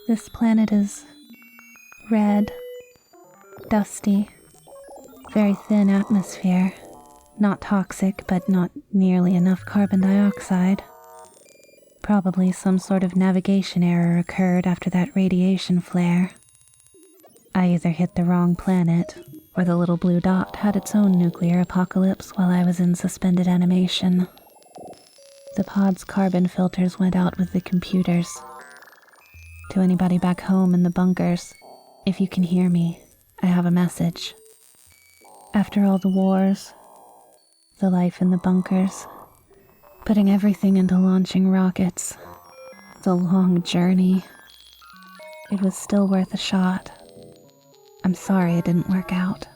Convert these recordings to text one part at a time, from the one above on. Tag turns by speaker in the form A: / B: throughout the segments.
A: This planet is red, dusty, very thin atmosphere. Not toxic, but not nearly enough carbon dioxide. Probably some sort of navigation error occurred after that radiation flare. I either hit the wrong planet, or the little blue dot had its own nuclear apocalypse while I was in suspended animation. The pod's carbon filters went out with the computers. To anybody back home in the bunkers, if you can hear me, I have a message. After all the wars, the life in the bunkers, putting everything into launching rockets, the long journey, it was still worth a shot. I'm sorry it didn't work out.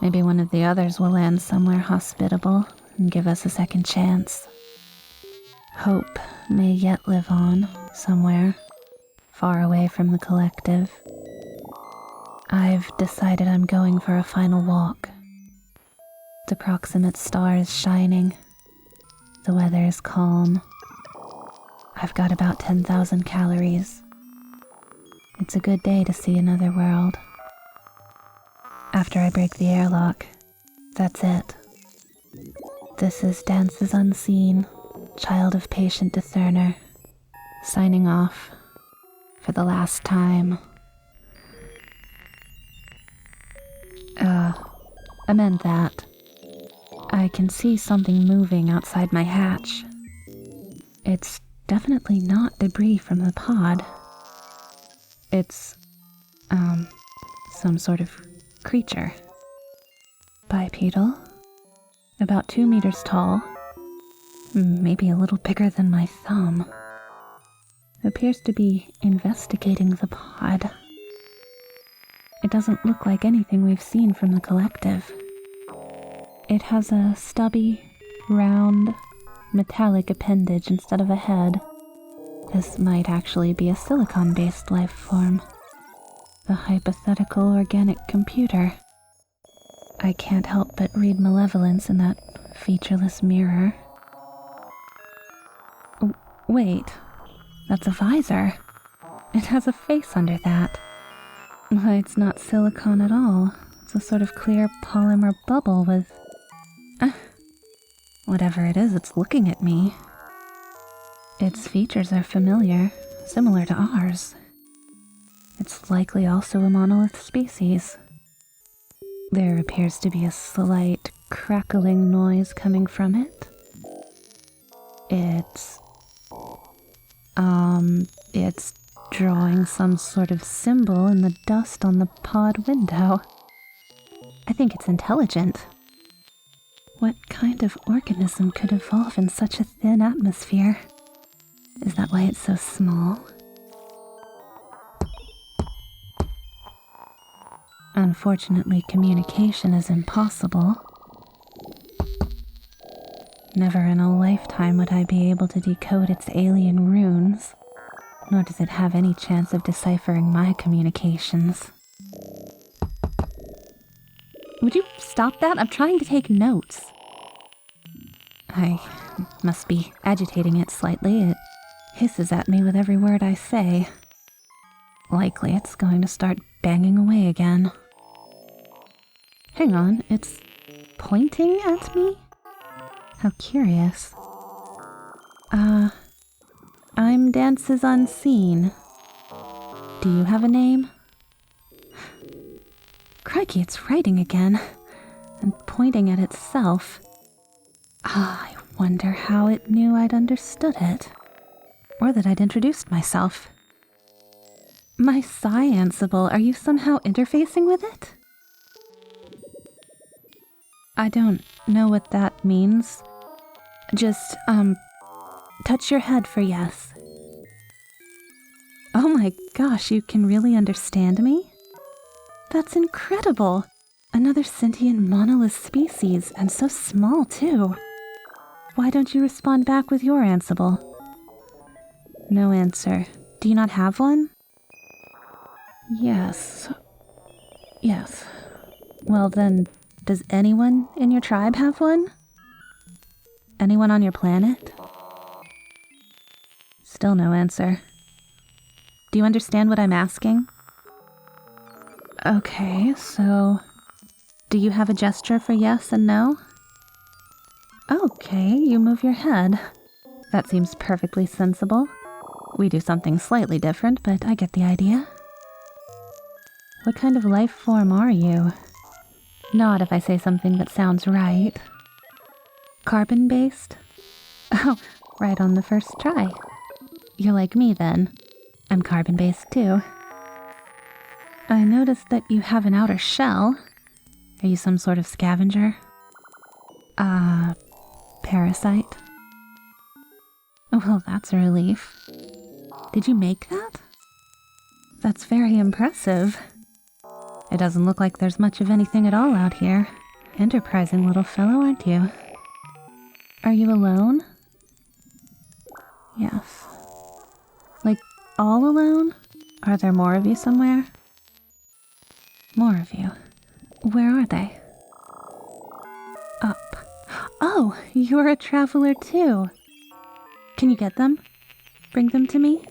A: Maybe one of the others will land somewhere hospitable and give us a second chance. Hope may yet live on somewhere, far away from the collective. I've decided I'm going for a final walk. The proximate star is shining. The weather is calm. I've got about 10,000 calories. It's a good day to see another world. After I break the airlock, that's it. This is Dances Unseen, Child of Patient Discerner, signing off for the last time. I meant that. I can see something moving outside my hatch. It's definitely not debris from the pod. It's, some sort of creature. Bipedal. About 2 meters tall. Maybe a little bigger than my thumb. Appears to be investigating the pod. It doesn't look like anything we've seen from the collective. It has a stubby, round, metallic appendage instead of a head. This might actually be a silicon-based life form. A hypothetical organic computer. I can't help but read malevolence in that featureless mirror. Wait, that's a visor. It has a face under that. Why, it's not silicone at all. It's a sort of clear polymer bubble with... whatever it is, it's looking at me. Its features are familiar, similar to ours. It's likely also a monolith species. There appears to be a slight crackling noise coming from it. It's drawing some sort of symbol in the dust on the pod window. I think it's intelligent. What kind of organism could evolve in such a thin atmosphere? Is that why it's so small? Unfortunately, communication is impossible. Never in a lifetime would I be able to decode its alien runes, nor does it have any chance of deciphering my communications. Would you stop that? I'm trying to take notes. I must be agitating it slightly. It hisses at me with every word I say. Likely it's going to start banging away again. Hang on, it's pointing at me? How curious. I'm Dances Unseen. Do you have a name? Crikey, it's writing again, and pointing at itself. I wonder how it knew I'd understood it, or that I'd introduced myself. My Sci-Ansible, are you somehow interfacing with it? I don't know what that means. Just, touch your head for yes. Oh my gosh, you can really understand me? That's incredible! Another sentient monolith species, and so small too. Why don't you respond back with your Ansible? No answer. Do you not have one? Yes. Well then, does anyone in your tribe have one? Anyone on your planet? Still no answer. Do you understand what I'm asking? Okay, so do you have a gesture for yes and no? Okay, you move your head. That seems perfectly sensible. We do something slightly different, but I get the idea. What kind of life form are you? Nod if I say something that sounds right. Carbon-based? Oh, right on the first try. You're like me then. I'm carbon-based too. I noticed that you have an outer shell. Are you some sort of scavenger? Parasite? Well, that's a relief. Did you make that? That's very impressive. It doesn't look like there's much of anything at all out here. Enterprising little fellow, aren't you? Are you alone? Yes. Like, all alone? Are there more of you somewhere? More of you. Where are they? Up. Oh, you're a traveler too. Can you get them? Bring them to me?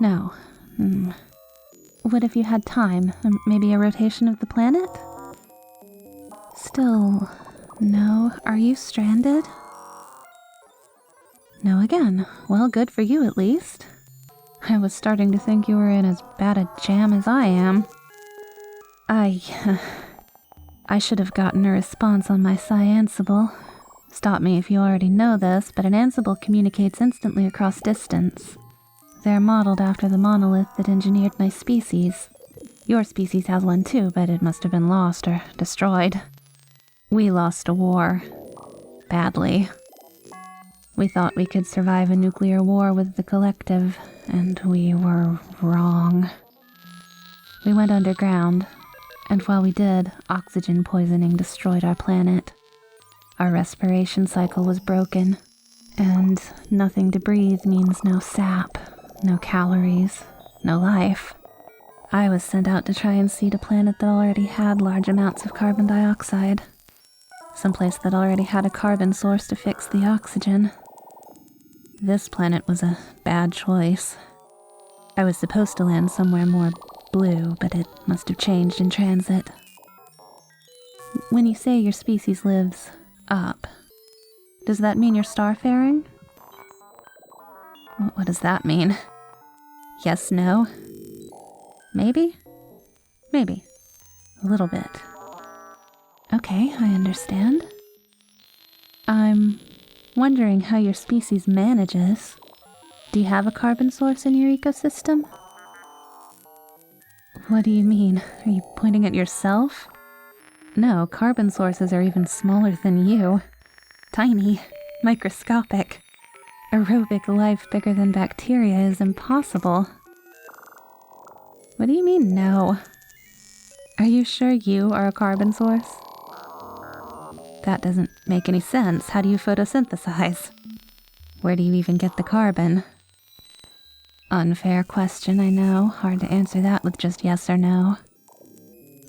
A: No. What if you had time? Maybe a rotation of the planet? Still, no. Are you stranded? No again. Well, good for you at least. I was starting to think you were in as bad a jam as I am. I should have gotten a response on my Sci-Ansible. Stop me if you already know this, but an Ansible communicates instantly across distance. They're modeled after the monolith that engineered my species. Your species has one too, but it must have been lost or destroyed. We lost a war. Badly. We thought we could survive a nuclear war with the collective, and we were wrong. We went underground, and while we did, oxygen poisoning destroyed our planet. Our respiration cycle was broken, and nothing to breathe means no sap, no calories, no life. I was sent out to try and seed a planet that already had large amounts of carbon dioxide. Someplace that already had a carbon source to fix the oxygen. This planet was a bad choice. I was supposed to land somewhere more blue, but it must have changed in transit. When you say your species lives up, does that mean you're starfaring? What does that mean? Yes, no? Maybe? Maybe. A little bit. Okay, I understand. I'm wondering how your species manages. Do you have a carbon source in your ecosystem? What do you mean? Are you pointing at yourself? No, carbon sources are even smaller than you. Tiny. Microscopic. Aerobic life bigger than bacteria is impossible. What do you mean, no? Are you sure you are a carbon source? That doesn't make any sense. How do you photosynthesize? Where do you even get the carbon? Unfair question, I know. Hard to answer that with just yes or no.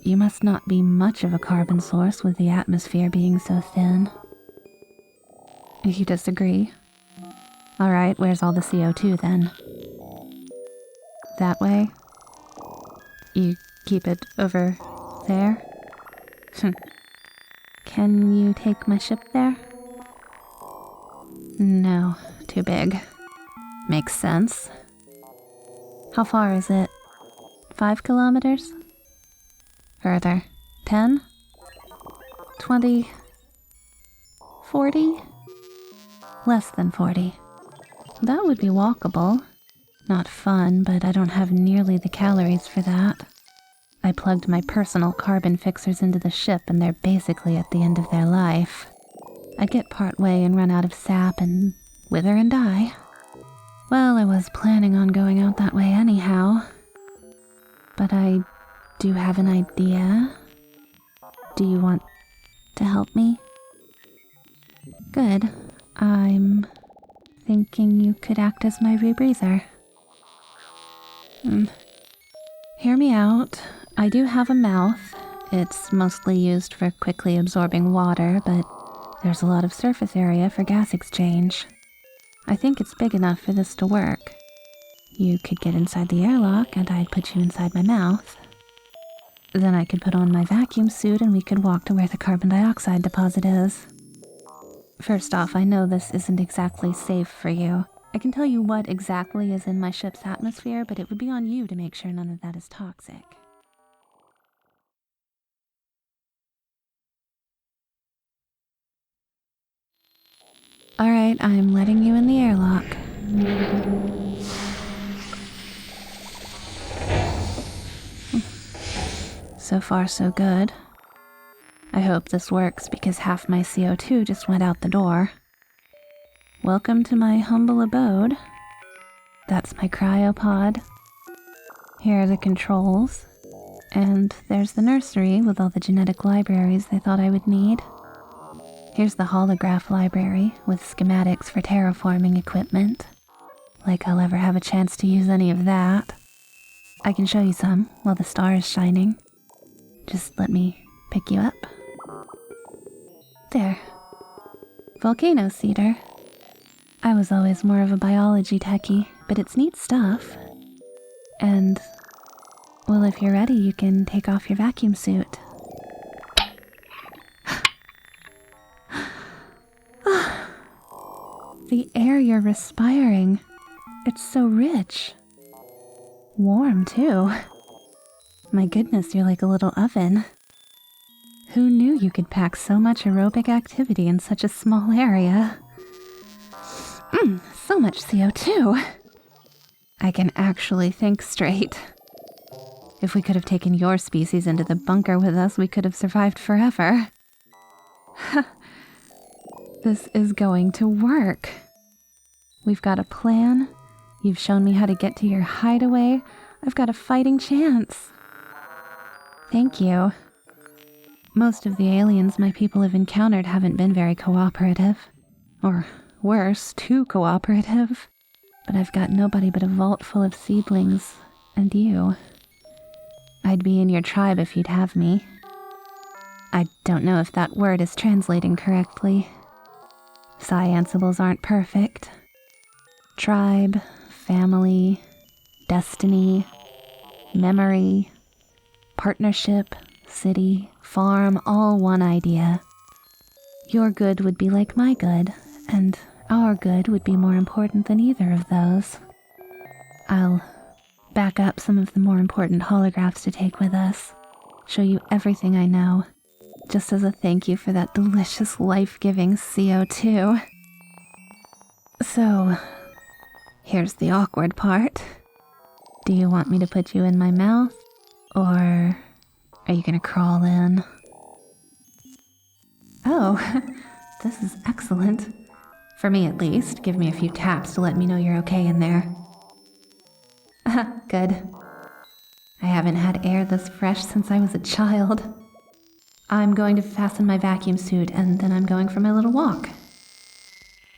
A: You must not be much of a carbon source with the atmosphere being so thin. You disagree? Alright, where's all the CO2 then? That way? You keep it over there? Can you take my ship there? No, too big. Makes sense. How far is it? 5 kilometers? Further. 10? 20? 40? Less than 40. That would be walkable. Not fun, but I don't have nearly the calories for that. I plugged my personal carbon fixers into the ship and they're basically at the end of their life. I'd get part way and run out of sap and wither and die. Well, I was planning on going out that way anyhow. But I do have an idea. Do you want to help me? Good. I'm thinking you could act as my rebreather. Hear me out. I do have a mouth. It's mostly used for quickly absorbing water, but there's a lot of surface area for gas exchange. I think it's big enough for this to work. You could get inside the airlock and I'd put you inside my mouth. Then I could put on my vacuum suit and we could walk to where the carbon dioxide deposit is. First off, I know this isn't exactly safe for you. I can tell you what exactly is in my ship's atmosphere, but it would be on you to make sure none of that is toxic. Alright, I'm letting you in the airlock. So far, so good. I hope this works because half my CO2 just went out the door. Welcome to my humble abode. That's my cryopod. Here are the controls. And there's the nursery with all the genetic libraries they thought I would need. Here's the holograph library with schematics for terraforming equipment. Like I'll ever have a chance to use any of that. I can show you some while the star is shining. Just let me pick you up. There. Volcano cedar. I was always more of a biology techie, but it's neat stuff. And, well, if you're ready, you can take off your vacuum suit. The air you're respiring, it's so rich. Warm, too. My goodness, you're like a little oven. Who knew you could pack so much aerobic activity in such a small area? So much CO2. I can actually think straight. If we could have taken your species into the bunker with us, we could have survived forever. This is going to work. We've got a plan. You've shown me how to get to your hideaway. I've got a fighting chance. Thank you. Most of the aliens my people have encountered haven't been very cooperative. Or worse, too cooperative. But I've got nobody but a vault full of seedlings, and you. I'd be in your tribe if you'd have me. I don't know if that word is translating correctly. Scienceables aren't perfect. Tribe, family, destiny, memory, partnership, city, farm, all one idea. Your good would be like my good, and our good would be more important than either of those. I'll back up some of the more important holographs to take with us, show you everything I know, just as a thank you for that delicious, life-giving CO2. So, here's the awkward part. Do you want me to put you in my mouth, or are you gonna crawl in? Oh, this is excellent. For me at least. Give me a few taps to let me know you're okay in there. Good. I haven't had air this fresh since I was a child. I'm going to fasten my vacuum suit and then I'm going for my little walk.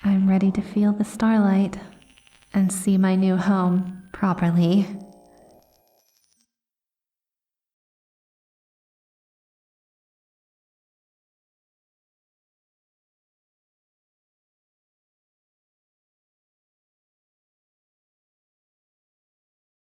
A: I'm ready to feel the starlight and see my new home properly.